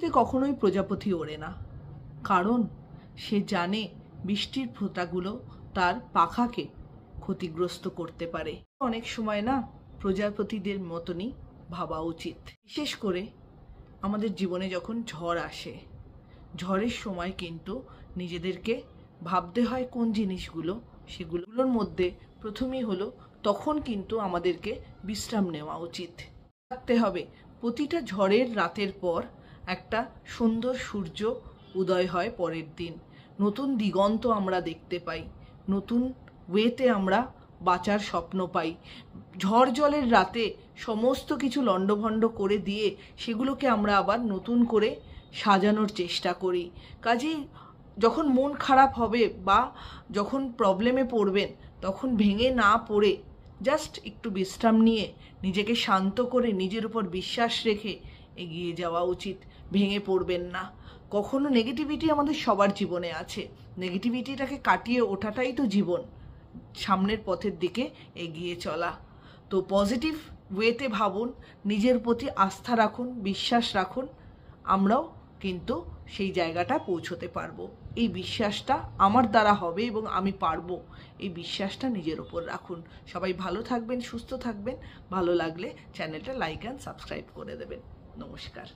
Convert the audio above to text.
বৃষ্টিতে কখনোই প্রজাপতি ওড়ে না, কারণ সে জানে বৃষ্টির ফোঁটাগুলো তার পাখাকে ক্ষতিগ্রস্ত করতে পারে। অনেক সময় না প্রজাপতিদের মতনই ভাবা উচিত। বিশেষ করে আমাদের জীবনে যখন ঝড় আসে, ঝড়ের সময় কিন্তু নিজেদেরকে ভাবতে হয় কোন জিনিসগুলো, সেগুলোর মধ্যে প্রথমেই হলো তখন কিন্তু আমাদেরকে বিশ্রাম নেওয়া উচিত। থাকতে হবে প্রতিটা ঝড়ের রাতের পর একটা সুন্দর সূর্য উদয় হয় পরের দিন, নতুন দিগন্ত আমরা দেখতে পাই, নতুন ওয়েতে আমরা বাঁচার স্বপ্ন পাই। ঝড় জলের রাতে সমস্ত কিছু লণ্ডভণ্ড করে দিয়ে সেগুলোকে আমরা আবার নতুন করে সাজানোর চেষ্টা করি। কাজেই যখন মন খারাপ হবে বা যখন প্রবলেমে পড়বেন, তখন ভেঙে না পড়ে জাস্ট একটু বিশ্রাম নিয়ে নিজেকে শান্ত করে নিজের উপর বিশ্বাস রেখে এগিয়ে যাওয়া উচিত। ভেঙে পড়বেন না। কখনো নেগেটিভিটি আমাদের সবার জীবনে আছে, নেগেটিভিটিটাকে কাটিয়ে ওঠাটাই তো জীবন, সামনের পথের দিকে এগিয়ে চলা। তো পজিটিভ ওয়েতে ভাবুন, নিজের প্রতি আস্থা রাখুন, বিশ্বাস রাখুন, আমরাও কিন্তু সেই জায়গাটা পৌঁছতে পারবো। এই বিশ্বাসটা আমার দ্বারা হবে এবং আমি পারবো, এই বিশ্বাসটা নিজের ওপর রাখুন। সবাই ভালো থাকবেন, সুস্থ থাকবেন। ভালো লাগলে চ্যানেলটা লাইক অ্যান্ড সাবস্ক্রাইব করে দেবেন। নমস্কার।